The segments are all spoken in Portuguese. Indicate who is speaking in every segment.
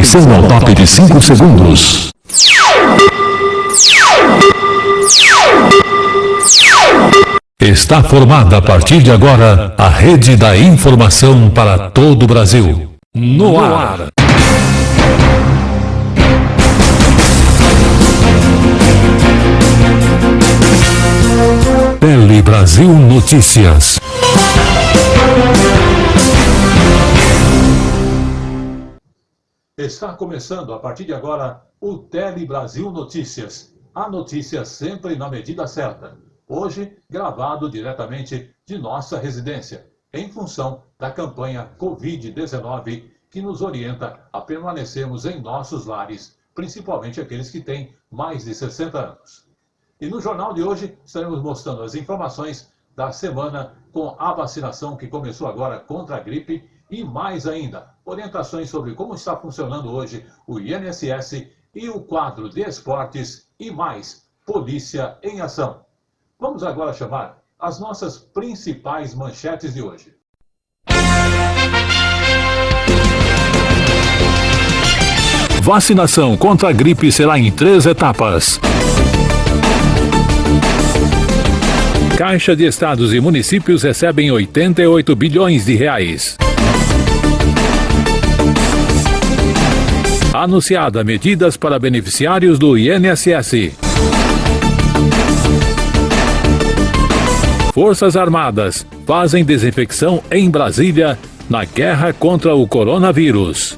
Speaker 1: Atenção ao top de 5 segundos. Está formada a partir de agora a rede da informação para todo o Brasil. No ar. Tele Brasil Notícias.
Speaker 2: Está começando a partir de agora o Tele Brasil Notícias. A notícia sempre na medida certa. Hoje, gravado diretamente de nossa residência, em função da campanha Covid-19, que nos orienta a permanecermos em nossos lares, principalmente aqueles que têm mais de 60 anos. E no jornal de hoje, estaremos mostrando as informações da semana com a vacinação que começou agora contra a gripe e mais ainda, orientações sobre como está funcionando hoje o INSS e o quadro de esportes e mais, Polícia em Ação. Vamos agora chamar as nossas principais manchetes de hoje.
Speaker 1: Vacinação contra a gripe será em 3 etapas. Caixa de Estados e Municípios recebem 88 bilhões de reais. Anunciada medidas para beneficiários do INSS. Forças Armadas fazem desinfecção em Brasília na guerra contra o coronavírus.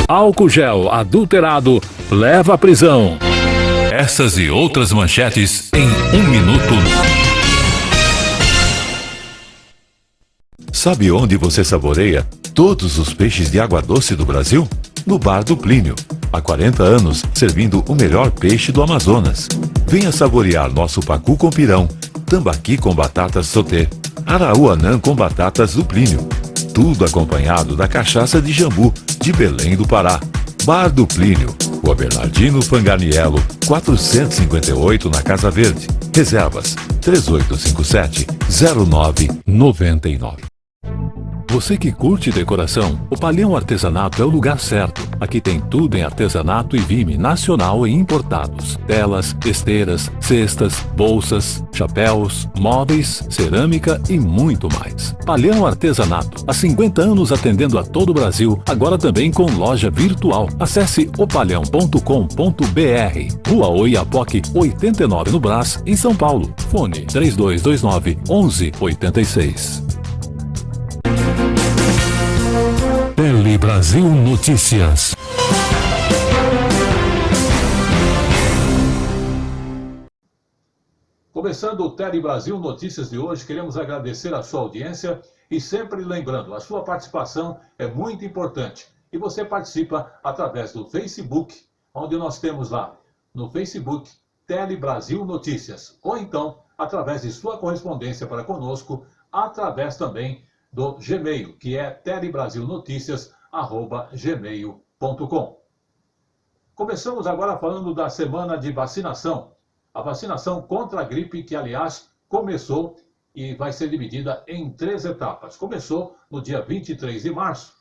Speaker 1: Álcool gel adulterado leva à prisão. Essas e outras manchetes em 1 minuto.
Speaker 3: Sabe onde você saboreia todos os peixes de água doce do Brasil? No Bar do Plínio. Há 40 anos, servindo o melhor peixe do Amazonas. Venha saborear nosso pacu com pirão, tambaqui com batatas sauté, araúanã com batatas do Plínio. Tudo acompanhado da cachaça de jambu, de Belém do Pará. Bar do Plínio, Rua Bernardino Panganiello, 458 na Casa Verde. Reservas 3857-0999.
Speaker 1: Você que curte decoração, o Palhão Artesanato é o lugar certo. Aqui tem tudo em artesanato e vime nacional e importados. Telas, esteiras, cestas, bolsas, chapéus, móveis, cerâmica e muito mais. Palhão Artesanato, há 50 anos atendendo a todo o Brasil, agora também com loja virtual. Acesse opalhão.com.br. Rua Oiapoque, 89 no Brás, em São Paulo. Fone 3229-1186. Tele Brasil Notícias.
Speaker 2: Começando o Tele Brasil Notícias de hoje, queremos agradecer a sua audiência e sempre lembrando, a sua participação é muito importante. E você participa através do Facebook, onde nós temos lá no Facebook Tele Brasil Notícias, ou então através de sua correspondência para conosco, através também do Gmail, que é telebrasilnoticias@gmail.com. Começamos agora falando da semana de vacinação. A vacinação contra a gripe, que aliás começou e vai ser dividida em 3 etapas. Começou no dia 23 de março,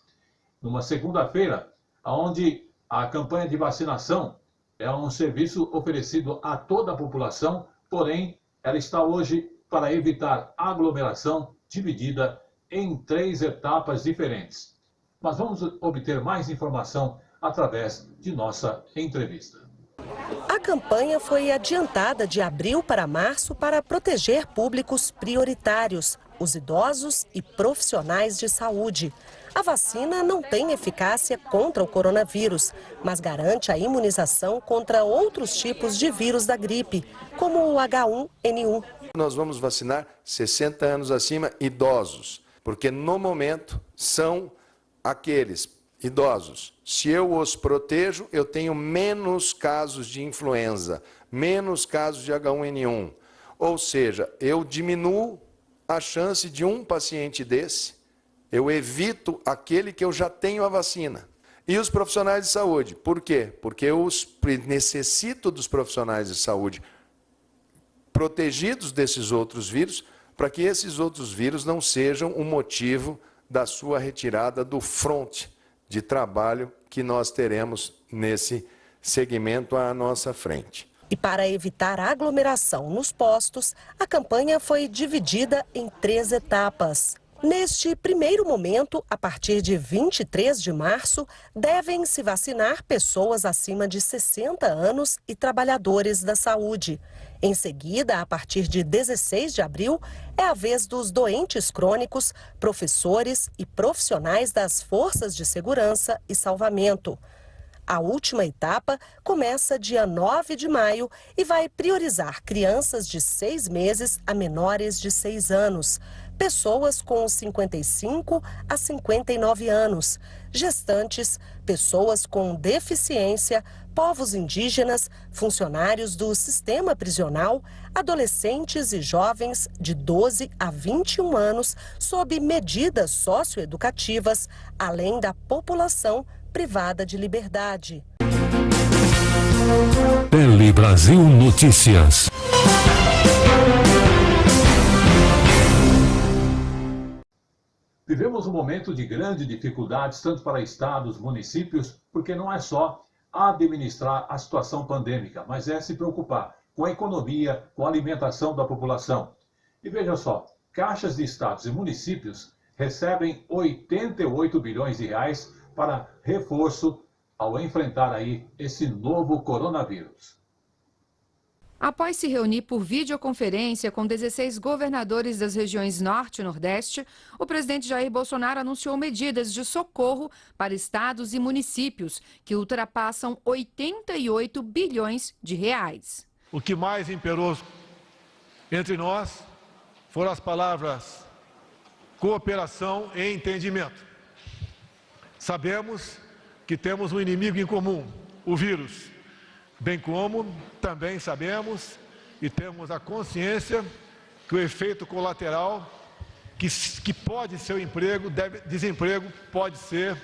Speaker 2: numa segunda-feira, onde a campanha de vacinação é um serviço oferecido a toda a população, porém ela está hoje para evitar aglomeração, dividida em 3 etapas diferentes. Mas vamos obter mais informação através de nossa entrevista.
Speaker 4: A campanha foi adiantada de abril para março para proteger públicos prioritários, os idosos e profissionais de saúde. A vacina não tem eficácia contra o coronavírus, mas garante a imunização contra outros tipos de vírus da gripe, como o H1N1.
Speaker 5: Nós vamos vacinar 60 anos acima idosos, porque no momento são aqueles idosos. Se eu os protejo, eu tenho menos casos de influenza, menos casos de H1N1. Ou seja, eu diminuo a chance de um paciente desse, eu evito aquele que eu já tenho a vacina. E os profissionais de saúde, por quê? Porque eu necessito dos profissionais de saúde protegidos desses outros vírus, para que esses outros vírus não sejam um motivo da sua retirada do fronte de trabalho que nós teremos nesse segmento à nossa frente.
Speaker 4: E para evitar aglomeração nos postos, a campanha foi dividida em 3 etapas. Neste primeiro momento, a partir de 23 de março, devem se vacinar pessoas acima de 60 anos e trabalhadores da saúde. Em seguida, a partir de 16 de abril, é a vez dos doentes crônicos, professores e profissionais das forças de segurança e salvamento. A última etapa começa dia 9 de maio e vai priorizar crianças de 6 meses a menores de 6 anos, pessoas com 55 a 59 anos, gestantes, pessoas com deficiência, povos indígenas, funcionários do sistema prisional, adolescentes e jovens de 12 a 21 anos sob medidas socioeducativas, além da população privada de liberdade.
Speaker 1: Tele Brasil Notícias.
Speaker 2: Vivemos um momento de grandes dificuldades, tanto para estados, municípios, porque não é só administrar a situação pandêmica, mas é se preocupar com a economia, com a alimentação da população. E veja só, caixas de estados e municípios recebem 88 bilhões de reais para reforço ao enfrentar aí esse novo coronavírus.
Speaker 6: Após se reunir por videoconferência com 16 governadores das regiões Norte e Nordeste, o presidente Jair Bolsonaro anunciou medidas de socorro para estados e municípios que ultrapassam 88 bilhões de reais.
Speaker 7: O que mais imperou entre nós foram as palavras cooperação e entendimento. Sabemos que temos um inimigo em comum, o vírus, bem como também sabemos e temos a consciência que o efeito colateral que pode ser o desemprego pode ser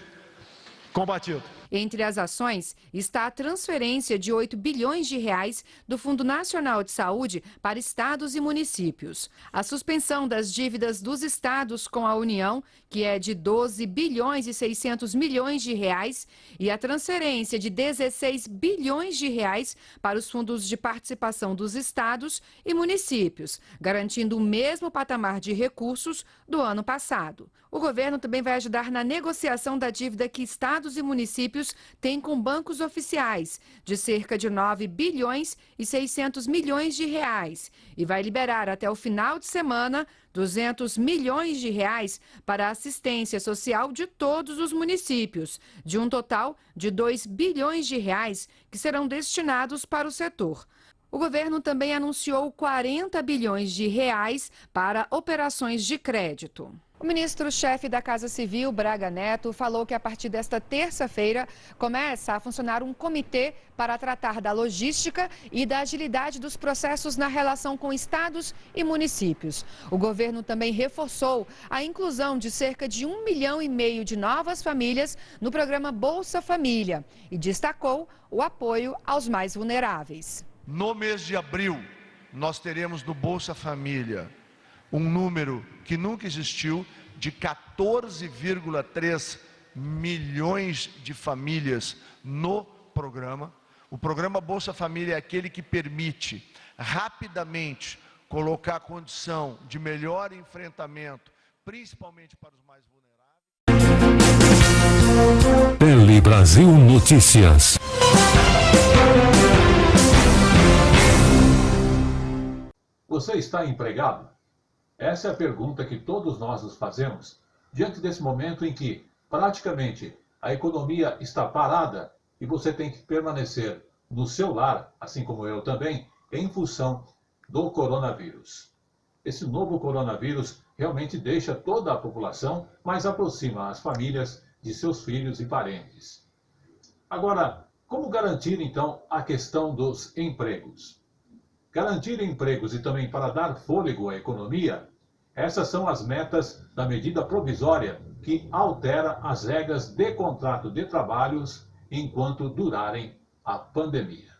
Speaker 7: combatido.
Speaker 6: Entre as ações está a transferência de 8 bilhões de reais do Fundo Nacional de Saúde para estados e municípios. A suspensão das dívidas dos estados com a União, que é de 12 bilhões e 600 milhões de reais, e a transferência de 16 bilhões de reais para os fundos de participação dos estados e municípios, garantindo o mesmo patamar de recursos do ano passado. O governo também vai ajudar na negociação da dívida que estados e municípios têm com bancos oficiais, de cerca de 9 bilhões e 600 milhões de reais, e vai liberar até o final de semana 200 milhões de reais para a assistência social de todos os municípios, de um total de 2 bilhões de reais que serão destinados para o setor. O governo também anunciou 40 bilhões de reais para operações de crédito. O ministro-chefe da Casa Civil, Braga Neto, falou que a partir desta terça-feira começa a funcionar um comitê para tratar da logística e da agilidade dos processos na relação com estados e municípios. O governo também reforçou a inclusão de cerca de 1,5 milhão de novas famílias no programa Bolsa Família e destacou o apoio aos mais vulneráveis.
Speaker 8: No mês de abril, nós teremos no Bolsa Família um número que nunca existiu de 14,3 milhões de famílias no programa. O programa Bolsa Família é aquele que permite rapidamente colocar a condição de melhor enfrentamento, principalmente para os mais vulneráveis.
Speaker 1: Tele Brasil Notícias.
Speaker 2: Você está empregado? Essa é a pergunta que todos nós nos fazemos diante desse momento em que, praticamente, a economia está parada e você tem que permanecer no seu lar, assim como eu também, em função do coronavírus. Esse novo coronavírus realmente deixa toda a população, mas aproxima as famílias de seus filhos e parentes. Agora, como garantir, então, a questão dos empregos? Garantir empregos e também para dar fôlego à economia, essas são as metas da medida provisória que altera as regras de contrato de trabalhos enquanto durarem a pandemia.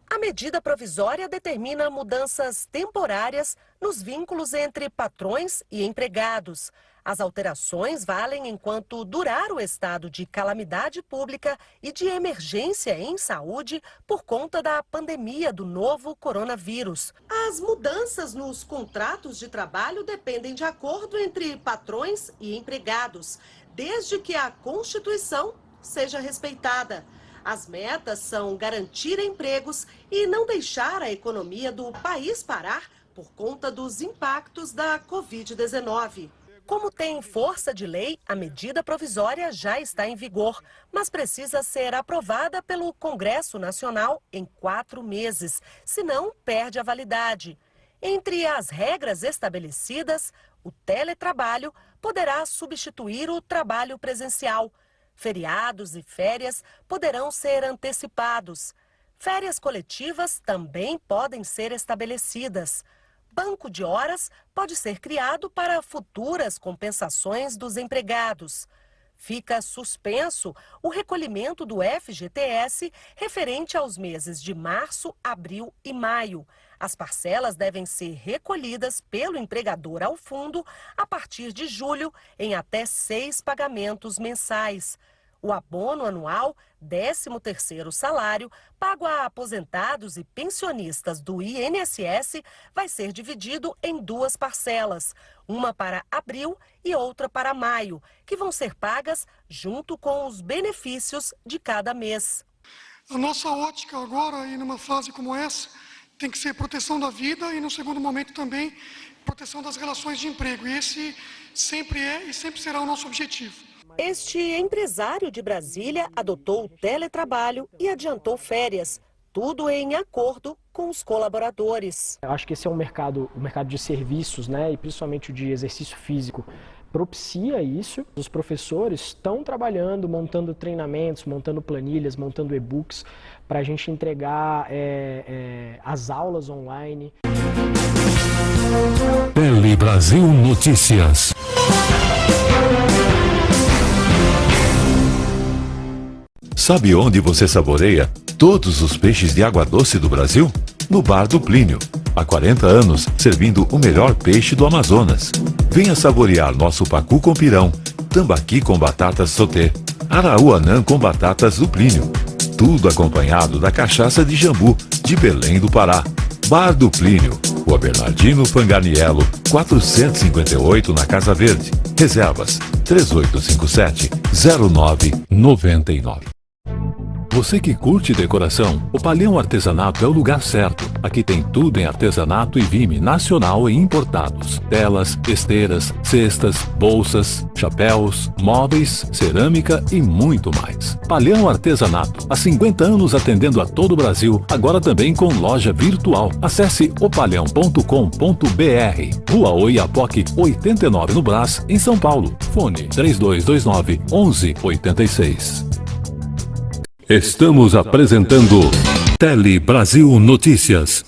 Speaker 4: A medida provisória determina mudanças temporárias nos vínculos entre patrões e empregados. As alterações valem enquanto durar o estado de calamidade pública e de emergência em saúde por conta da pandemia do novo coronavírus. As mudanças nos contratos de trabalho dependem de acordo entre patrões e empregados, desde que a Constituição seja respeitada. As metas são garantir empregos e não deixar a economia do país parar por conta dos impactos da Covid-19. Como tem força de lei, a medida provisória já está em vigor, mas precisa ser aprovada pelo Congresso Nacional em 4 meses, senão perde a validade. Entre as regras estabelecidas, o teletrabalho poderá substituir o trabalho presencial. Feriados e férias poderão ser antecipados. Férias coletivas também podem ser estabelecidas. Banco de horas pode ser criado para futuras compensações dos empregados. Fica suspenso o recolhimento do FGTS referente aos meses de março, abril e maio. As parcelas devem ser recolhidas pelo empregador ao fundo a partir de julho, em até 6 pagamentos mensais. O abono anual, 13º salário, pago a aposentados e pensionistas do INSS, vai ser dividido em 2 parcelas, uma para abril e outra para maio, que vão ser pagas junto com os benefícios de cada mês.
Speaker 9: A nossa ótica agora, e numa fase como essa, tem que ser proteção da vida e, no segundo momento, também proteção das relações de emprego. E esse sempre é e sempre será o nosso objetivo.
Speaker 4: Este empresário de Brasília adotou o teletrabalho e adiantou férias, tudo em acordo com os colaboradores.
Speaker 10: Eu acho que esse é o mercado de serviços, né, e principalmente o de exercício físico, propicia isso. Os professores estão trabalhando, montando treinamentos, montando planilhas, montando e-books para a gente entregar as aulas online.
Speaker 1: Tele Brasil Notícias.
Speaker 3: Sabe onde você saboreia todos os peixes de água doce do Brasil? No Bar do Plínio. Há 40 anos, servindo o melhor peixe do Amazonas. Venha saborear nosso pacu com pirão, tambaqui com batatas sauté, araúanã com batatas do Plínio. Tudo acompanhado da cachaça de jambu, de Belém do Pará. Bar do Plínio, Rua Bernardino Fanganiello, 458 na Casa Verde. Reservas 3857-0999.
Speaker 1: Você que curte decoração, o Palhão Artesanato é o lugar certo. Aqui tem tudo em artesanato e vime nacional e importados. Telas, esteiras, cestas, bolsas, chapéus, móveis, cerâmica e muito mais. Palhão Artesanato, há 50 anos atendendo a todo o Brasil, agora também com loja virtual. Acesse opalhão.com.br. Rua Oiapoque, 89 no Brás, em São Paulo. Fone 3229-1186. Estamos apresentando Tele Brasil Notícias.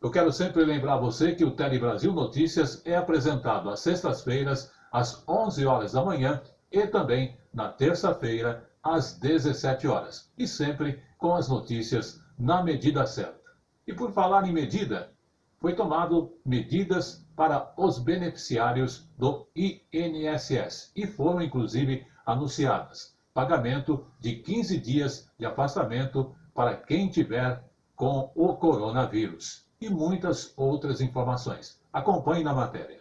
Speaker 2: Eu quero sempre lembrar você que o Tele Brasil Notícias é apresentado às sextas-feiras, às 11 horas da manhã e também na terça-feira, às 17 horas. E sempre com as notícias na medida certa. E por falar em medida, foi tomado medidas para os beneficiários do INSS e foram inclusive anunciadas. Pagamento de 15 dias de afastamento para quem tiver com o coronavírus. E muitas outras informações. Acompanhe na matéria.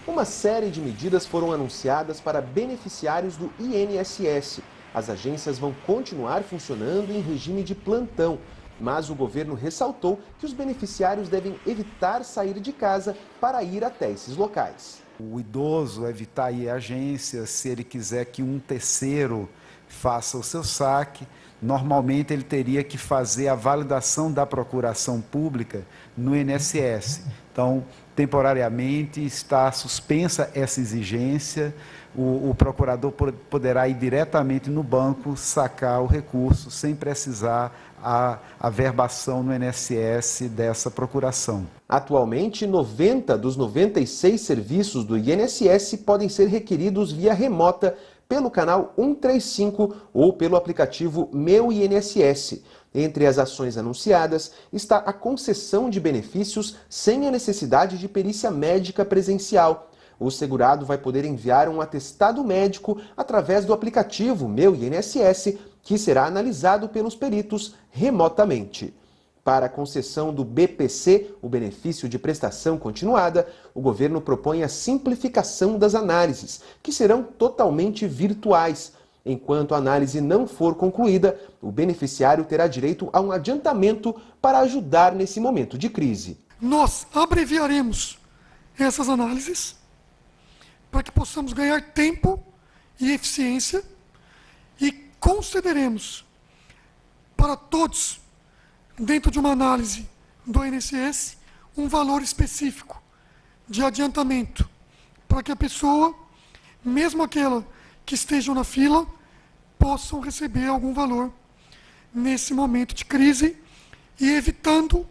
Speaker 11: Uma série de medidas foram anunciadas para beneficiários do INSS. As agências vão continuar funcionando em regime de plantão, mas o governo ressaltou que os beneficiários devem evitar sair de casa para ir até esses locais.
Speaker 12: O idoso evitar ir à agência, se ele quiser que um terceiro faça o seu saque, normalmente ele teria que fazer a validação da procuração pública no INSS. Então, temporariamente está suspensa essa exigência, o procurador poderá ir diretamente no banco sacar o recurso sem precisar a verbação no INSS dessa procuração.
Speaker 11: Atualmente, 90 dos 96 serviços do INSS podem ser requeridos via remota pelo canal 135 ou pelo aplicativo Meu INSS. Entre as ações anunciadas está a concessão de benefícios sem a necessidade de perícia médica presencial. O segurado vai poder enviar um atestado médico através do aplicativo Meu INSS, que será analisado pelos peritos remotamente. Para a concessão do BPC, o benefício de prestação continuada, o governo propõe a simplificação das análises, que serão totalmente virtuais. Enquanto a análise não for concluída, o beneficiário terá direito a um adiantamento para ajudar nesse momento de crise.
Speaker 9: Nós abreviaremos essas análises para que possamos ganhar tempo e eficiência e concederemos para todos, dentro de uma análise do INSS, um valor específico de adiantamento, para que a pessoa, mesmo aquela que estejam na fila, possam receber algum valor nesse momento de crise e evitando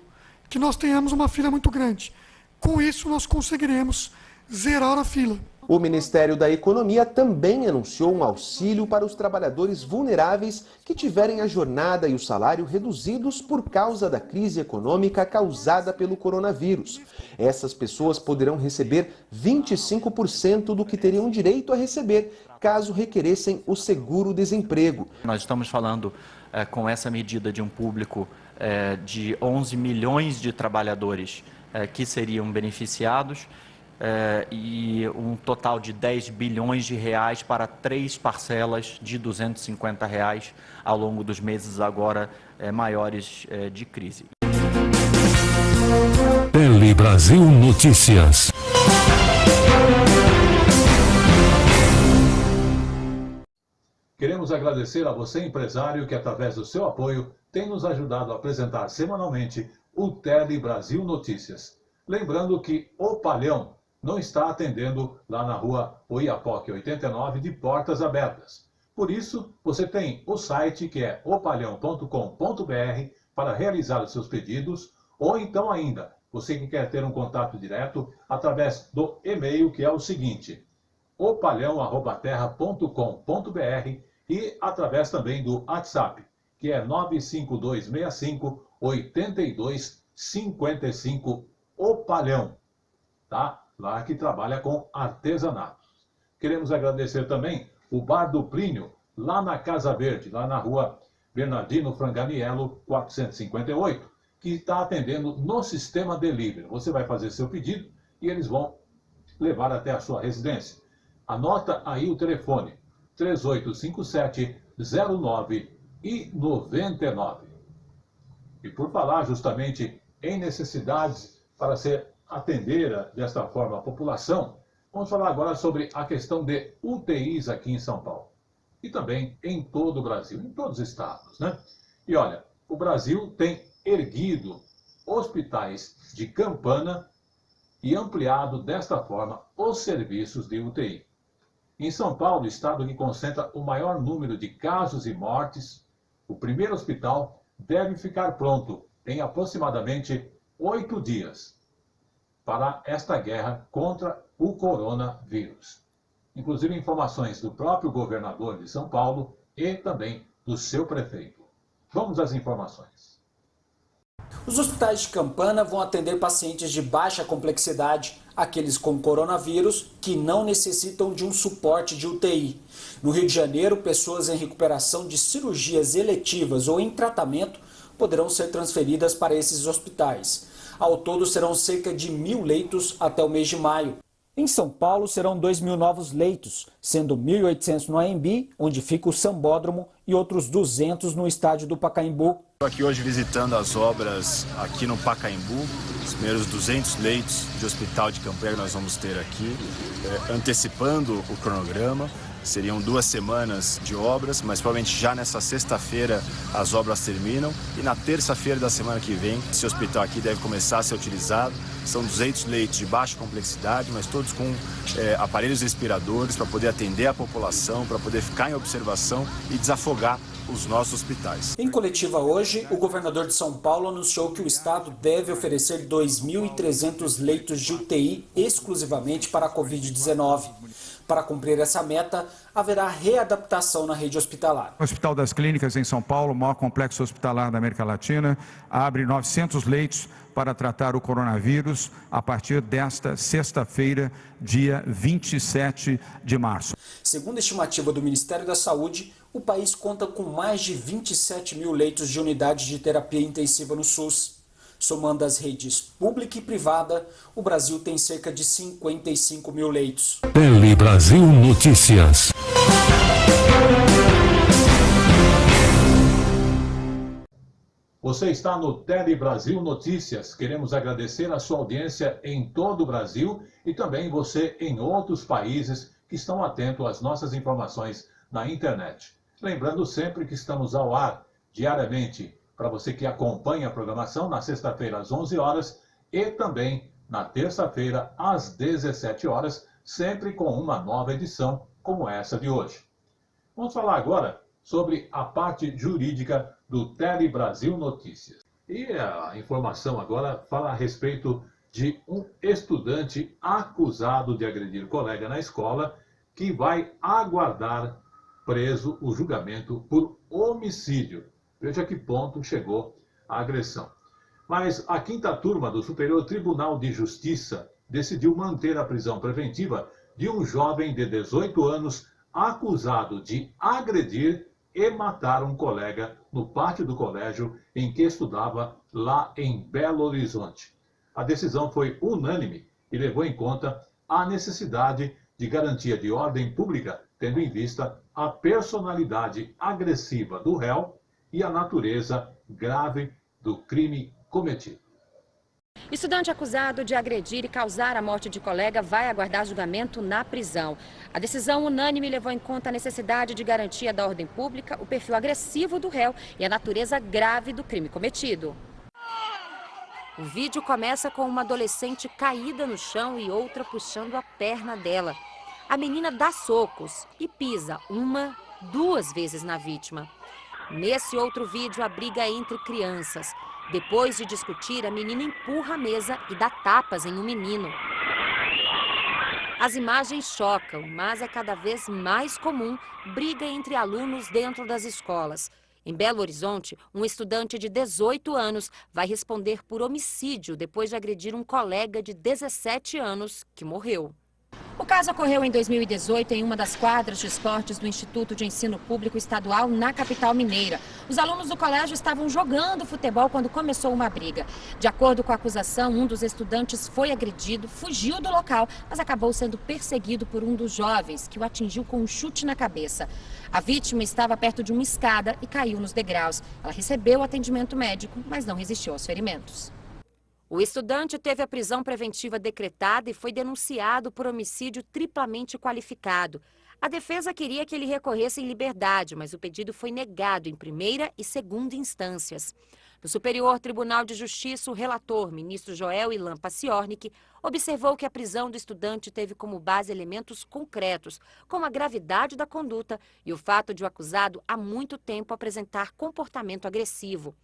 Speaker 9: que nós tenhamos uma fila muito grande. Com isso, nós conseguiremos zerar a fila.
Speaker 11: O Ministério da Economia também anunciou um auxílio para os trabalhadores vulneráveis que tiverem a jornada e o salário reduzidos por causa da crise econômica causada pelo coronavírus. Essas pessoas poderão receber 25% do que teriam direito a receber caso requeressem o seguro-desemprego.
Speaker 13: Nós estamos falando com essa medida de um público de 11 milhões de trabalhadores que seriam beneficiados, e um total de 10 bilhões de reais para 3 parcelas de R$ 250 reais ao longo dos meses agora maiores de crise.
Speaker 1: Tele Brasil Notícias.
Speaker 2: Queremos agradecer a você, empresário, que através do seu apoio tem nos ajudado a apresentar semanalmente o Tele Brasil Notícias. Lembrando que o Palhão não está atendendo lá na rua Oiapoque 89 de portas abertas. Por isso, você tem o site que é opalhão.com.br para realizar os seus pedidos, ou então ainda, você que quer ter um contato direto através do e-mail que é o seguinte, opalhão@terra.com.br e através também do WhatsApp, que é 95265 8255 Opalhão, tá? Lá que trabalha com artesanatos. Queremos agradecer também o Bar do Plínio, lá na Casa Verde, lá na rua Bernardino Franganiello, 458, que está atendendo no sistema delivery. Você vai fazer seu pedido e eles vão levar até a sua residência. Anota aí o telefone, 3857-0999. E por falar justamente em necessidades para ser atender desta forma a população, vamos falar agora sobre a questão de UTIs aqui em São Paulo. E também em todo o Brasil, em todos os estados, né? E olha, o Brasil tem erguido hospitais de campana e ampliado desta forma os serviços de UTI. Em São Paulo, estado que concentra o maior número de casos e mortes, o primeiro hospital deve ficar pronto em aproximadamente 8 dias. Para esta guerra contra o coronavírus. Inclusive informações do próprio governador de São Paulo e também do seu prefeito. Vamos às informações.
Speaker 14: Os hospitais de campana vão atender pacientes de baixa complexidade, aqueles com coronavírus que não necessitam de um suporte de UTI. No Rio de Janeiro, pessoas em recuperação de cirurgias eletivas ou em tratamento poderão ser transferidas para esses hospitais. Ao todo, serão cerca de 1.000 leitos até o mês de maio. Em São Paulo, serão 2.000 novos leitos, sendo 1.800 no AMB, onde fica o Sambódromo, e outros 200 no estádio do Pacaembu.
Speaker 15: Estou aqui hoje visitando as obras aqui no Pacaembu, os primeiros 200 leitos de hospital de campanha que nós vamos ter aqui, antecipando o cronograma. Seriam 2 semanas de obras, mas provavelmente já nessa sexta-feira as obras terminam e na terça-feira da semana que vem esse hospital aqui deve começar a ser utilizado. São 200 leitos de baixa complexidade, mas todos com aparelhos respiradores para poder atender a população, para poder ficar em observação e desafogar os nossos hospitais.
Speaker 14: Em coletiva hoje, o governador de São Paulo anunciou que o estado deve oferecer 2.300 leitos de UTI exclusivamente para a Covid-19. Para cumprir essa meta, haverá readaptação na rede hospitalar.
Speaker 16: O Hospital das Clínicas em São Paulo, o maior complexo hospitalar da América Latina, abre 900 leitos para tratar o coronavírus a partir desta sexta-feira, dia 27 de março.
Speaker 14: Segundo a estimativa do Ministério da Saúde, o país conta com mais de 27 mil leitos de unidade de terapia intensiva no SUS. Somando as redes pública e privada, o Brasil tem cerca de 55 mil leitos.
Speaker 1: Tele Brasil Notícias.
Speaker 2: Você está no Tele Brasil Notícias. Queremos agradecer a sua audiência em todo o Brasil e também você em outros países que estão atentos às nossas informações na internet. Lembrando sempre que estamos ao ar diariamente para você que acompanha a programação na sexta-feira às 11 horas e também na terça-feira às 17 horas, sempre com uma nova edição como essa de hoje. Vamos falar agora sobre a parte jurídica do Tele Brasil Notícias. E a informação agora fala a respeito de um estudante acusado de agredir colega na escola que vai aguardar preso o julgamento por homicídio. Veja que ponto chegou a agressão. Mas a 5ª turma do Superior Tribunal de Justiça decidiu manter a prisão preventiva de um jovem de 18 anos acusado de agredir e matar um colega no pátio do colégio em que estudava lá em Belo Horizonte. A decisão foi unânime e levou em conta a necessidade de garantia de ordem pública, tendo em vista a personalidade agressiva do réu e a natureza grave do crime cometido.
Speaker 17: Estudante acusado de agredir e causar a morte de colega vai aguardar julgamento na prisão. A decisão unânime levou em conta a necessidade de garantia da ordem pública, o perfil agressivo do réu e a natureza grave do crime cometido. O vídeo começa com uma adolescente caída no chão e outra puxando a perna dela. A menina dá socos e pisa 1, 2 vezes na vítima. Nesse outro vídeo, a briga é entre crianças. Depois de discutir, a menina empurra a mesa e dá tapas em um menino. As imagens chocam, mas é cada vez mais comum briga entre alunos dentro das escolas. Em Belo Horizonte, um estudante de 18 anos vai responder por homicídio depois de agredir um colega de 17 anos que morreu. O caso ocorreu em 2018 em uma das quadras de esportes do Instituto de Ensino Público Estadual na capital mineira. Os alunos do colégio estavam jogando futebol quando começou uma briga. De acordo com a acusação, um dos estudantes foi agredido, fugiu do local, mas acabou sendo perseguido por um dos jovens, que o atingiu com um chute na cabeça. A vítima estava perto de uma escada e caiu nos degraus. Ela recebeu atendimento médico, mas não resistiu aos ferimentos. O estudante teve a prisão preventiva decretada e foi denunciado por homicídio triplamente qualificado. A defesa queria que ele recorresse em liberdade, mas o pedido foi negado em primeira e segunda instâncias. No Superior Tribunal de Justiça, o relator, ministro Joel Ilan Paciornik, observou que a prisão do estudante teve como base elementos concretos, como a gravidade da conduta e o fato de o acusado há muito tempo apresentar comportamento agressivo.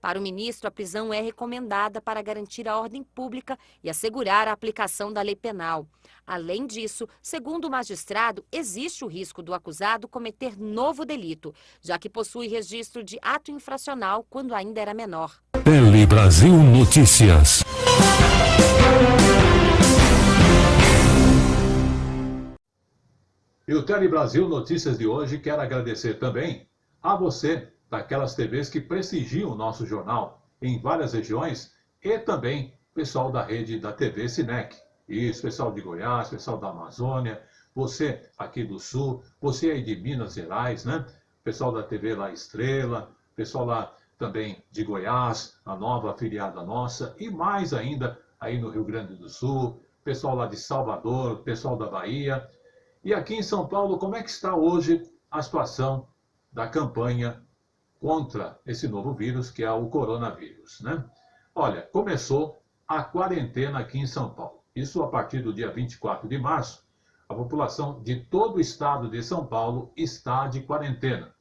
Speaker 17: Para o ministro, a prisão é recomendada para garantir a ordem pública e assegurar a aplicação da lei penal. Além disso, segundo o magistrado, existe o risco do acusado cometer novo delito, já que possui registro de ato infracional quando ainda era menor.
Speaker 1: Tele Brasil Notícias.
Speaker 2: E o Tele Brasil Notícias de hoje quer agradecer também a você daquelas TVs que prestigiam o nosso jornal em várias regiões e também pessoal da rede da TV Cinec. Isso, pessoal de Goiás, pessoal da Amazônia, você aqui do Sul, você aí de Minas Gerais, né? Pessoal da TV La Estrela, pessoal lá também de Goiás, a nova afiliada nossa, e mais ainda aí no Rio Grande do Sul, pessoal lá de Salvador, pessoal da Bahia. E aqui em São Paulo, como é que está hoje a situação da campanha contra esse novo vírus, que é o coronavírus, né? Olha, começou a quarentena aqui em São Paulo. Isso a partir do dia 24 de março. A população de todo o estado de São Paulo está de quarentena.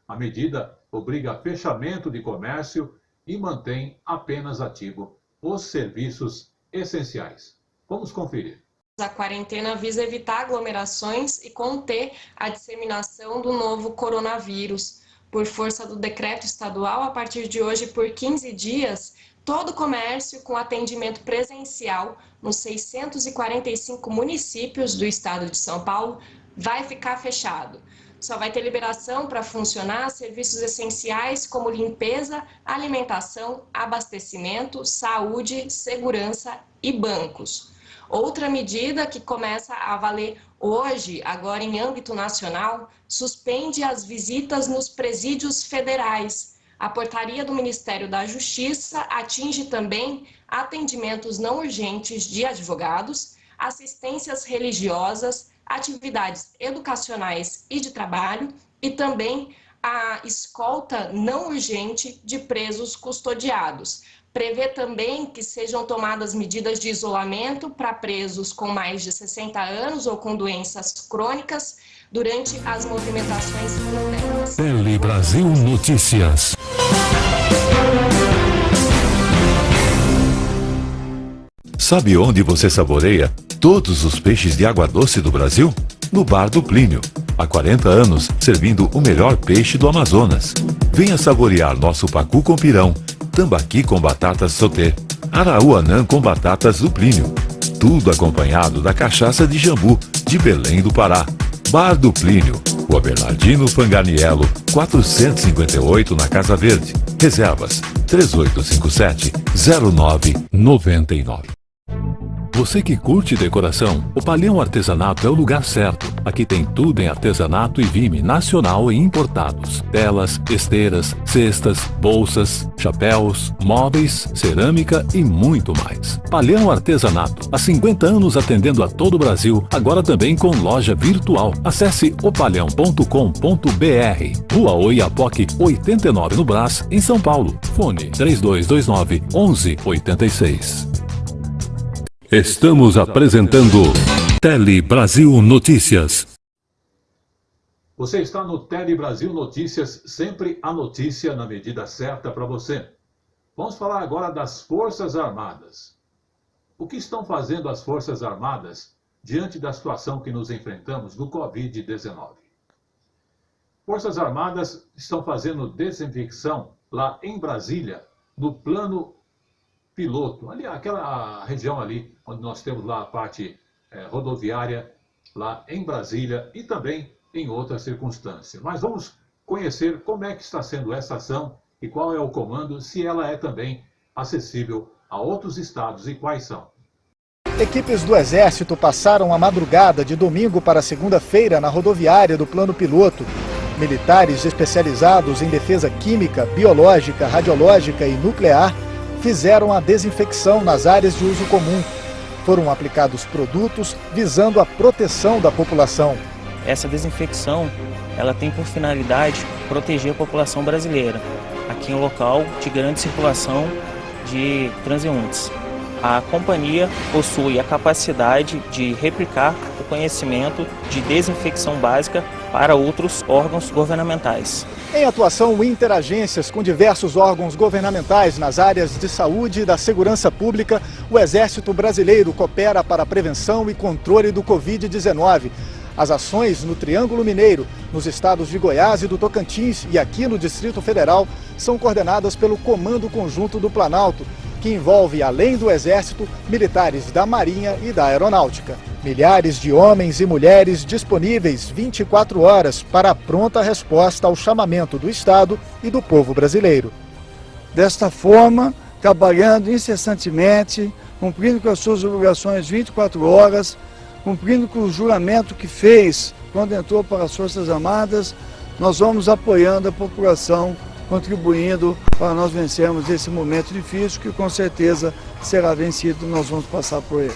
Speaker 2: A medida obriga fechamento de comércio e mantém apenas ativo os serviços essenciais. Vamos conferir.
Speaker 18: A quarentena visa evitar aglomerações e conter a disseminação do novo coronavírus. Por força do decreto estadual, a partir de hoje, por 15 dias, todo comércio com atendimento presencial nos 645 municípios do estado de São Paulo vai ficar fechado. Só vai ter liberação para funcionar serviços essenciais como limpeza, alimentação, abastecimento, saúde, segurança e bancos. Outra medida que começa a valer hoje, agora em âmbito nacional, suspende as visitas nos presídios federais. A portaria do Ministério da Justiça atinge também atendimentos não urgentes de advogados, assistências religiosas, atividades educacionais e de trabalho e também a escolta não urgente de presos custodiados. Prevê também que sejam tomadas medidas de isolamento para presos com mais de 60 anos ou com doenças crônicas durante as movimentações internas.
Speaker 1: Tele Brasil Notícias.
Speaker 3: Sabe onde você saboreia todos os peixes de água doce do Brasil? No Bar do Plínio. Há 40 anos, servindo o melhor peixe do Amazonas. Venha saborear nosso pacu com pirão, tambaqui com batatas sauté, araúanã com batatas do Plínio. Tudo acompanhado da cachaça de jambu, de Belém do Pará. Bar do Plínio, Rua Bernardino Fanganiello, 458 na Casa Verde. Reservas 3857-0999.
Speaker 1: Você que curte decoração, o Palhão Artesanato é o lugar certo. Aqui tem tudo em artesanato e vime nacional e importados. Telas, esteiras, cestas, bolsas, chapéus, móveis, cerâmica e muito mais. Palhão Artesanato, há 50 anos atendendo a todo o Brasil, agora também com loja virtual. Acesse opalhão.com.br. Rua Oiapoque 89 no Brás, em São Paulo. Fone 3229-1186. Estamos apresentando Tele Brasil Notícias.
Speaker 2: Você está no Tele Brasil Notícias, sempre a notícia na medida certa para você. Vamos falar agora das Forças Armadas. O que estão fazendo as Forças Armadas diante da situação que nos enfrentamos do Covid-19? Forças Armadas estão fazendo desinfecção lá em Brasília, no plano piloto, ali, aquela região ali, onde nós temos lá a parte rodoviária, lá em Brasília e também em outras circunstâncias. Mas vamos conhecer como é que está sendo essa ação e qual é o comando, se ela é também acessível a outros estados e quais são.
Speaker 19: Equipes do Exército passaram a madrugada de domingo para segunda-feira na rodoviária do plano piloto. Militares especializados em defesa química, biológica, radiológica e nuclear fizeram a desinfecção nas áreas de uso comum. Foram aplicados produtos visando a proteção da população.
Speaker 20: Essa desinfecção, ela tem por finalidade proteger a população brasileira, aqui em um local de grande circulação de transeuntes. A companhia possui a capacidade de replicar o conhecimento de desinfecção básica para outros órgãos governamentais.
Speaker 19: Em atuação interagências com diversos órgãos governamentais nas áreas de saúde e da segurança pública, o Exército Brasileiro coopera para a prevenção e controle do Covid-19. As ações no Triângulo Mineiro, nos estados de Goiás e do Tocantins e aqui no Distrito Federal, são coordenadas pelo Comando Conjunto do Planalto, que envolve, além do Exército, militares da Marinha e da Aeronáutica. Milhares de homens e mulheres disponíveis 24 horas para a pronta resposta ao chamamento do Estado e do povo brasileiro.
Speaker 21: Desta forma, trabalhando incessantemente, cumprindo com as suas obrigações 24 horas, cumprindo com o juramento que fez quando entrou para as Forças Armadas, nós vamos apoiando a população, contribuindo para nós vencermos esse momento difícil que com certeza será vencido, nós vamos passar por ele.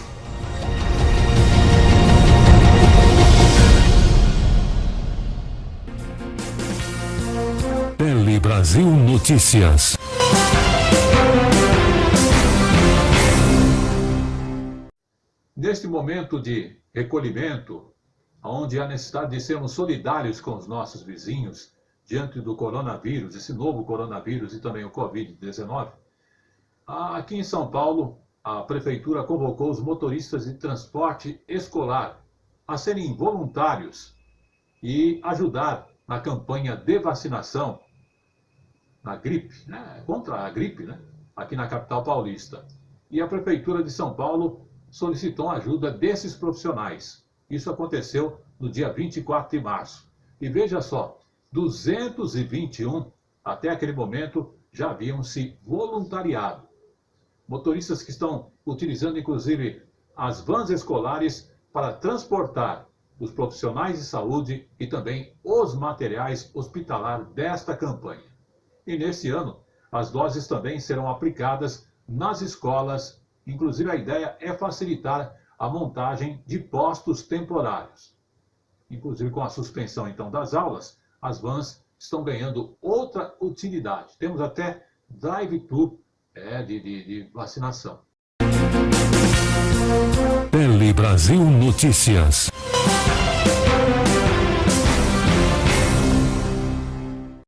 Speaker 1: Tele Brasil Notícias.
Speaker 2: Neste momento de recolhimento, onde há necessidade de sermos solidários com os nossos vizinhos, diante do coronavírus, esse novo coronavírus e também o Covid-19, aqui em São Paulo, a Prefeitura convocou os motoristas de transporte escolar a serem voluntários e ajudar na campanha de vacinação na gripe, contra a gripe, aqui na capital paulista. E a Prefeitura de São Paulo solicitou a ajuda desses profissionais. Isso aconteceu no dia 24 de março. E veja só, 221 até aquele momento já haviam se voluntariado. Motoristas que estão utilizando, inclusive, as vans escolares para transportar os profissionais de saúde e também os materiais hospitalar desta campanha. E neste ano, as doses também serão aplicadas nas escolas. Inclusive, a ideia é facilitar a montagem de postos temporários. Inclusive, com a suspensão, então, das aulas, as vans estão ganhando outra utilidade. Temos até drive-thru de vacinação.
Speaker 1: Tele Brasil Notícias.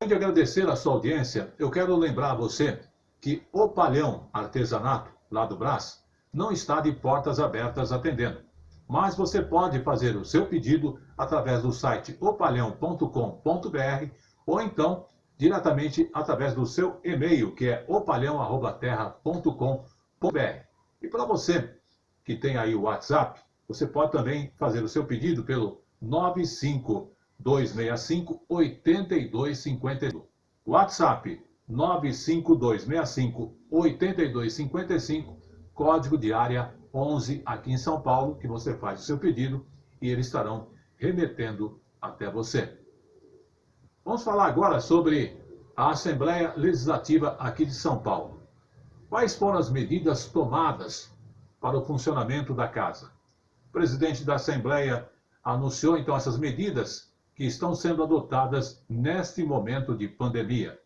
Speaker 2: Além de agradecer a sua audiência, eu quero lembrar a você que o Palhão Artesanato, lá do Brás, não está de portas abertas atendendo. Mas você pode fazer o seu pedido através do site opalhão.com.br ou então diretamente através do seu e-mail, que é opalhão@terra.com.br. E para você que tem aí o WhatsApp, você pode também fazer o seu pedido pelo 95265-8252. WhatsApp 95265-8255, código de área 11 aqui em São Paulo, que você faz o seu pedido e eles estarão remetendo até você. Vamos falar agora sobre a Assembleia Legislativa aqui de São Paulo. Quais foram as medidas tomadas para o funcionamento da casa? O presidente da Assembleia anunciou então essas medidas que estão sendo adotadas neste momento de pandemia.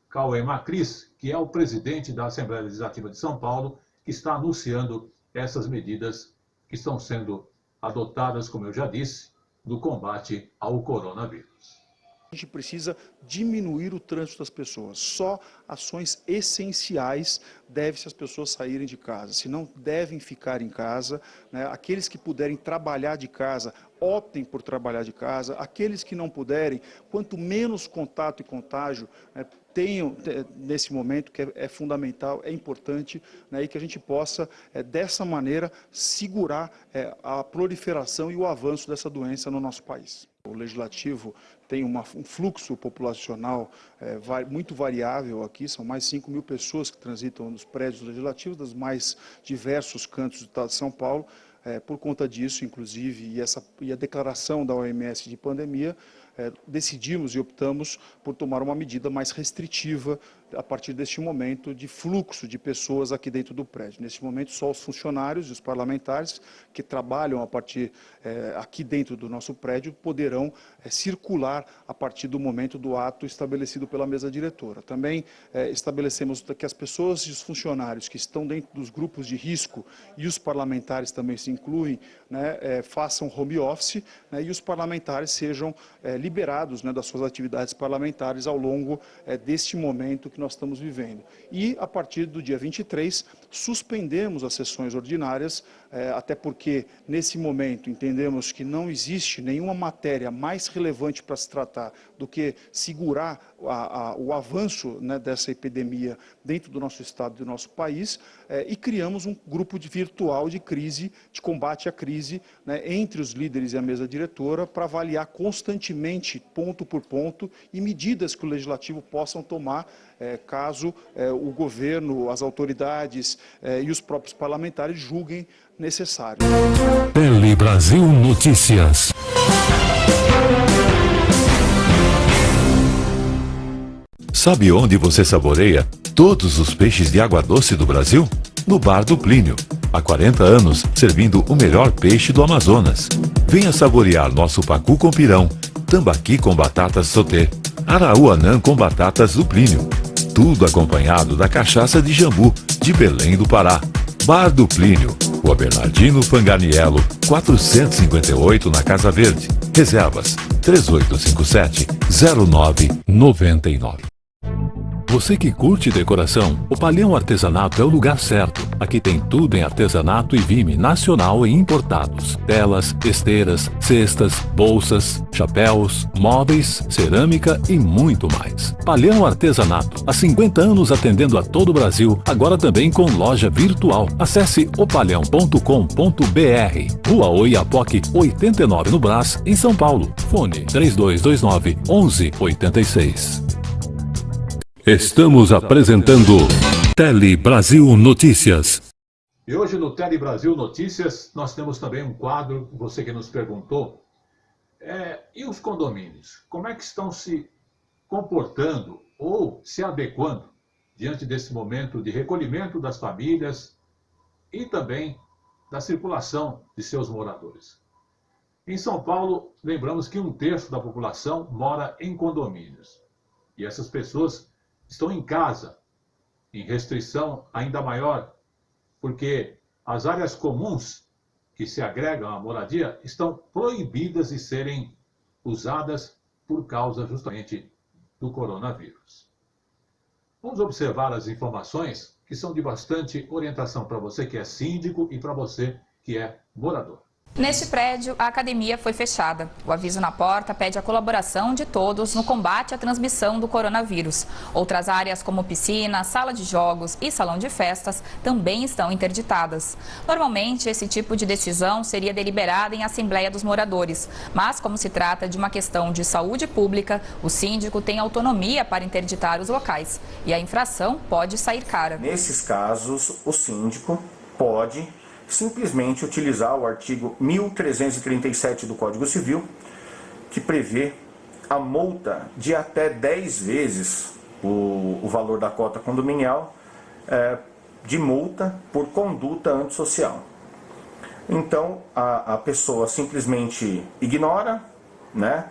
Speaker 2: Cauê Macris, que é o presidente da Assembleia Legislativa de São Paulo, que está anunciando essas medidas que estão sendo adotadas, como eu já disse, no combate ao coronavírus.
Speaker 5: A gente precisa diminuir o trânsito das pessoas. Só ações essenciais devem-se as pessoas saírem de casa. Se não devem ficar em casa, aqueles que puderem trabalhar de casa, optem por trabalhar de casa. Aqueles que não puderem, quanto menos contato e contágio tenham nesse momento, que é fundamental, é importante, e que a gente possa, dessa maneira, segurar a proliferação e o avanço dessa doença no nosso país. O Legislativo tem um fluxo populacional muito variável aqui, são mais de 5 mil pessoas que transitam nos prédios legislativos, dos mais diversos cantos do estado de São Paulo. Por conta disso, inclusive, e a declaração da OMS de pandemia, decidimos e optamos por tomar uma medida mais restritiva a partir deste momento de fluxo de pessoas aqui dentro do prédio. Neste momento, só os funcionários e os parlamentares que trabalham a partir aqui dentro do nosso prédio poderão circular a partir do momento do ato estabelecido pela mesa diretora. Também estabelecemos que as pessoas e os funcionários que estão dentro dos grupos de risco, e os parlamentares também se incluem, façam home office, e os parlamentares sejam liberados das suas atividades parlamentares ao longo deste momento que nós estamos vivendo. E, a partir do dia 23, suspendemos as sessões ordinárias, até porque, nesse momento, entendemos que não existe nenhuma matéria mais relevante para se tratar do que segurar o avanço dessa epidemia dentro do nosso estado e do nosso país, e criamos um grupo virtual de crise, de combate à crise, entre os líderes e a mesa diretora, para avaliar constantemente, ponto por ponto, e medidas que o Legislativo possam tomar caso o governo, as autoridades e os próprios parlamentares julguem necessário.
Speaker 1: Tele Brasil Notícias.
Speaker 3: Sabe onde você saboreia todos os peixes de água doce do Brasil? No Bar do Plínio. Há 40 anos, servindo o melhor peixe do Amazonas. Venha saborear nosso pacu com pirão, tambaqui com batatas sauté, araúanã com batatas do Plínio. Tudo acompanhado da cachaça de jambu, de Belém do Pará. Bar do Plínio, Rua Bernardino Fanganiello, 458 na Casa Verde. Reservas 3857-0999.
Speaker 1: Você que curte decoração, o Palhão Artesanato é o lugar certo. Aqui tem tudo em artesanato e vime nacional e importados. Telas, esteiras, cestas, bolsas, chapéus, móveis, cerâmica e muito mais. Palhão Artesanato, há 50 anos atendendo a todo o Brasil, agora também com loja virtual. Acesse opalhão.com.br. Rua Oiapoque, 89 no Brás, em São Paulo. Fone 3229-1186. Estamos apresentando Tele Brasil Notícias.
Speaker 2: E hoje no Tele Brasil Notícias nós temos também um quadro, você que nos perguntou, e os condomínios? Como é que estão se comportando ou se adequando diante desse momento de recolhimento das famílias e também da circulação de seus moradores? Em São Paulo, lembramos que 1/3 da população mora em condomínios. E essas pessoas estão em casa, em restrição ainda maior, porque as áreas comuns que se agregam à moradia estão proibidas de serem usadas por causa justamente do coronavírus. Vamos observar as informações que são de bastante orientação para você que é síndico e para você que é morador.
Speaker 7: Neste prédio, a academia foi fechada. O aviso na porta pede a colaboração de todos no combate à transmissão do coronavírus. Outras áreas como piscina, sala de jogos e salão de festas também estão interditadas. Normalmente, esse tipo de decisão seria deliberada em assembleia dos moradores. Mas, como se trata de uma questão de saúde pública, o síndico tem autonomia para interditar os locais. E a infração pode sair cara.
Speaker 22: Nesses casos, o síndico pode simplesmente utilizar o artigo 1337 do Código Civil, que prevê a multa de até 10 vezes o valor da cota condominial de multa por conduta antissocial. Então, a pessoa simplesmente ignora, né?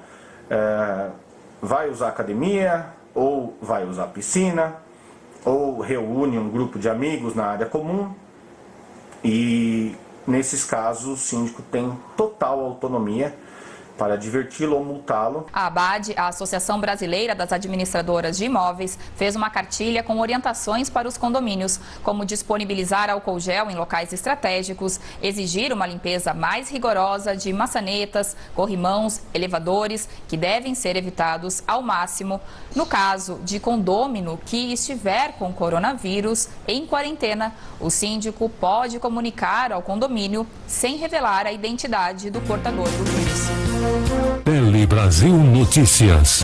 Speaker 22: Vai usar academia, ou vai usar piscina, ou reúne um grupo de amigos na área comum. E, nesses casos, o síndico tem total autonomia para adverti-lo ou multá-lo.
Speaker 7: A ABAD, a Associação Brasileira das Administradoras de Imóveis, fez uma cartilha com orientações para os condomínios, como disponibilizar álcool gel em locais estratégicos, exigir uma limpeza mais rigorosa de maçanetas, corrimãos, elevadores, que devem ser evitados ao máximo. No caso de condômino que estiver com coronavírus em quarentena, o síndico pode comunicar ao condomínio sem revelar a identidade do portador do vírus.
Speaker 1: Tele Brasil Notícias.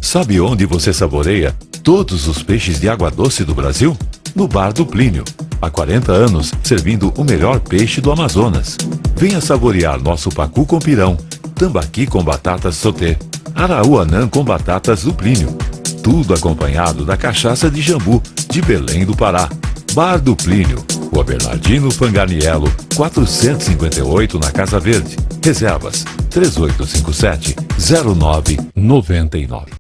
Speaker 3: Sabe onde você saboreia todos os peixes de água doce do Brasil? No Bar do Plínio. Há 40 anos, servindo o melhor peixe do Amazonas. Venha saborear nosso pacu com pirão, tambaqui com batatas sauté, araúanã com batatas do Plínio. Tudo acompanhado da cachaça de jambu, de Belém do Pará. Bar do Plínio, Rua Bernardino Fanganiello, 458 na Casa Verde. Reservas 3857-0999.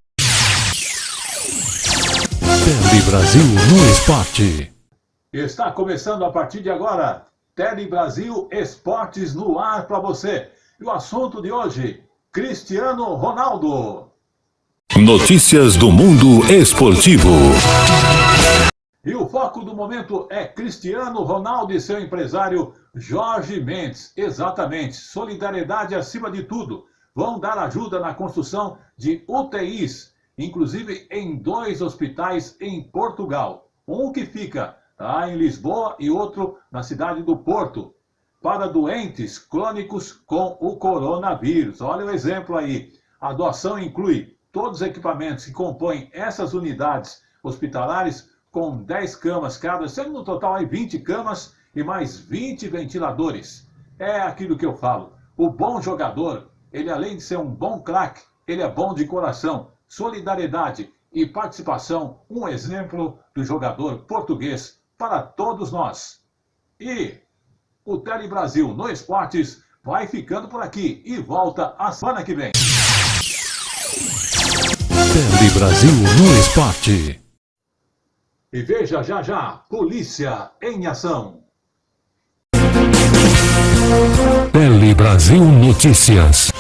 Speaker 1: Tele Brasil no Esporte.
Speaker 2: Está começando a partir de agora, Tele Brasil Esportes no ar para você. E o assunto de hoje, Cristiano Ronaldo.
Speaker 1: Notícias do mundo esportivo.
Speaker 2: E o foco do momento é Cristiano Ronaldo e seu empresário Jorge Mendes. Exatamente, solidariedade acima de tudo. Vão dar ajuda na construção de UTIs, inclusive em 2 hospitais em Portugal. Um que fica em Lisboa e outro na cidade do Porto, para doentes crônicos com o coronavírus. Olha o exemplo aí. A doação inclui todos os equipamentos que compõem essas unidades hospitalares, com 10 camas cada, sendo no total aí 20 camas e mais 20 ventiladores. É aquilo que eu falo. O bom jogador, ele além de ser um bom craque, ele é bom de coração. Solidariedade e participação, um exemplo do jogador português para todos nós. E o Tele Brasil no Esportes vai ficando por aqui e volta a semana que vem.
Speaker 1: Tele Brasil no Esporte.
Speaker 2: E veja já, Polícia em Ação.
Speaker 1: Tele Brasil Notícias.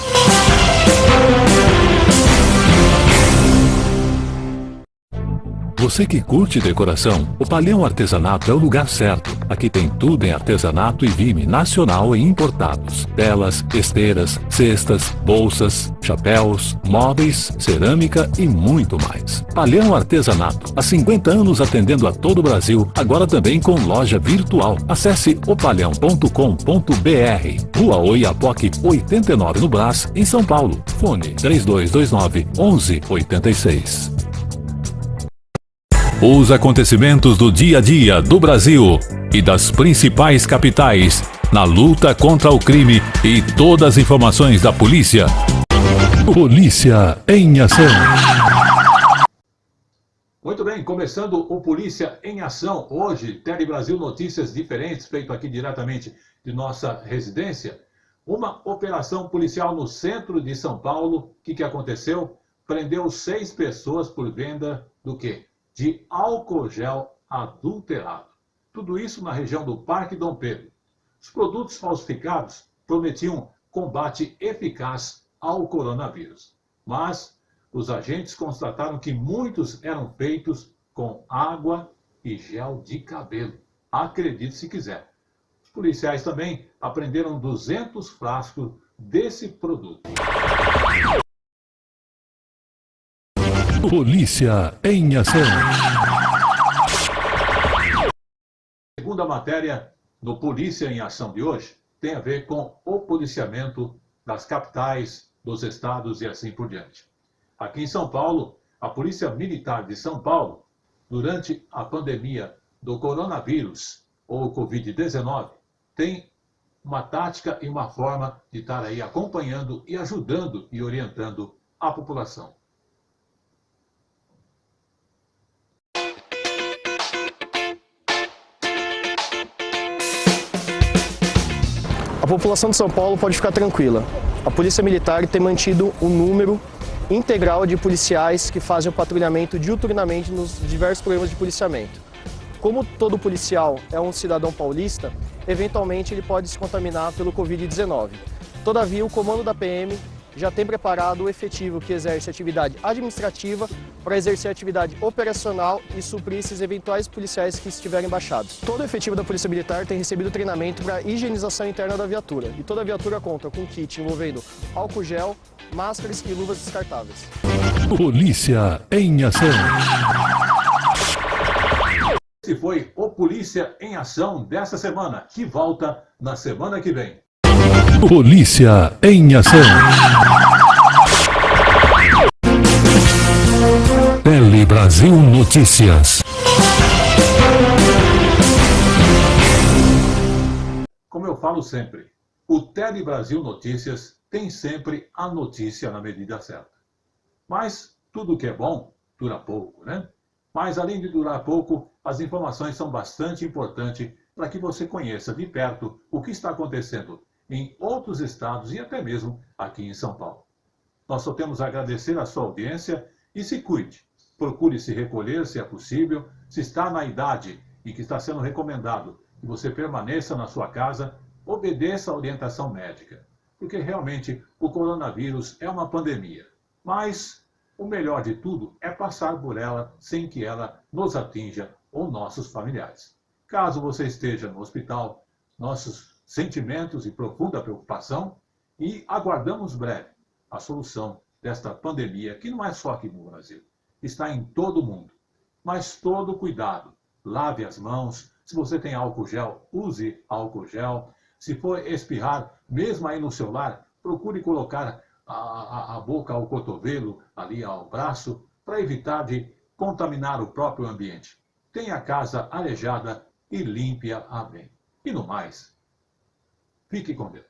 Speaker 1: Você que curte decoração, o Palhão Artesanato é o lugar certo. Aqui tem tudo em artesanato e vime nacional e importados. Telas, esteiras, cestas, bolsas, chapéus, móveis, cerâmica e muito mais. Palhão Artesanato, há 50 anos atendendo a todo o Brasil, agora também com loja virtual. Acesse opalhão.com.br. Rua Oiapoque 89 no Brás, em São Paulo. Fone 3229-1186. Os acontecimentos do dia a dia do Brasil e das principais capitais na luta contra o crime e todas as informações da polícia. Polícia em Ação.
Speaker 2: Muito bem, começando o Polícia em Ação. Hoje, Tele Brasil Notícias Diferentes, feito aqui diretamente de nossa residência. Uma operação policial no centro de São Paulo. O que aconteceu? Prendeu 6 pessoas por venda do quê? De álcool gel adulterado. Tudo isso na região do Parque Dom Pedro. Os produtos falsificados prometiam combate eficaz ao coronavírus. Mas os agentes constataram que muitos eram feitos com água e gel de cabelo. Acredite se quiser. Os policiais também apreenderam 200 frascos desse produto.
Speaker 1: Polícia em Ação.
Speaker 2: Segunda matéria no Polícia em Ação de hoje tem a ver com o policiamento das capitais, dos estados e assim por diante. Aqui em São Paulo, a Polícia Militar de São Paulo, durante a pandemia do coronavírus ou Covid-19, tem uma tática e uma forma de estar aí acompanhando e ajudando e orientando a população.
Speaker 10: A população de São Paulo pode ficar tranquila. A Polícia Militar tem mantido um número integral de policiais que fazem o patrulhamento diuturnamente nos diversos programas de policiamento. Como todo policial é um cidadão paulista, eventualmente ele pode se contaminar pelo Covid-19. Todavia, o comando da PM já tem preparado o efetivo que exerce atividade administrativa para exercer atividade operacional e suprir esses eventuais policiais que estiverem baixados. Todo o efetivo da Polícia Militar tem recebido treinamento para higienização interna da viatura. E toda a viatura conta com um kit envolvendo álcool gel, máscaras e luvas descartáveis.
Speaker 1: Polícia em Ação.
Speaker 2: Esse foi o Polícia em Ação dessa semana, que volta na semana que vem.
Speaker 1: Polícia em Ação. Tele Brasil Notícias.
Speaker 2: Como eu falo sempre, o Tele Brasil Notícias tem sempre a notícia na medida certa. Mas tudo que é bom dura pouco, né? Mas além de durar pouco, as informações são bastante importantes para que você conheça de perto o que está acontecendo em outros estados e até mesmo aqui em São Paulo. Nós só temos a agradecer a sua audiência e se cuide. Procure se recolher, se é possível. Se está na idade e que está sendo recomendado que você permaneça na sua casa, obedeça a orientação médica. Porque realmente o coronavírus é uma pandemia. Mas o melhor de tudo é passar por ela sem que ela nos atinja ou nossos familiares. Caso você esteja no hospital, nossos sentimentos e profunda preocupação e aguardamos breve a solução desta pandemia, que não é só aqui no Brasil, está em todo o mundo. Mas todo cuidado, lave as mãos, se você tem álcool gel, use álcool gel, se for espirrar, mesmo aí no seu lar, procure colocar a boca ao cotovelo, ali ao braço, para evitar de contaminar o próprio ambiente. Tenha a casa arejada e limpe-a bem. E no mais, fique com Deus.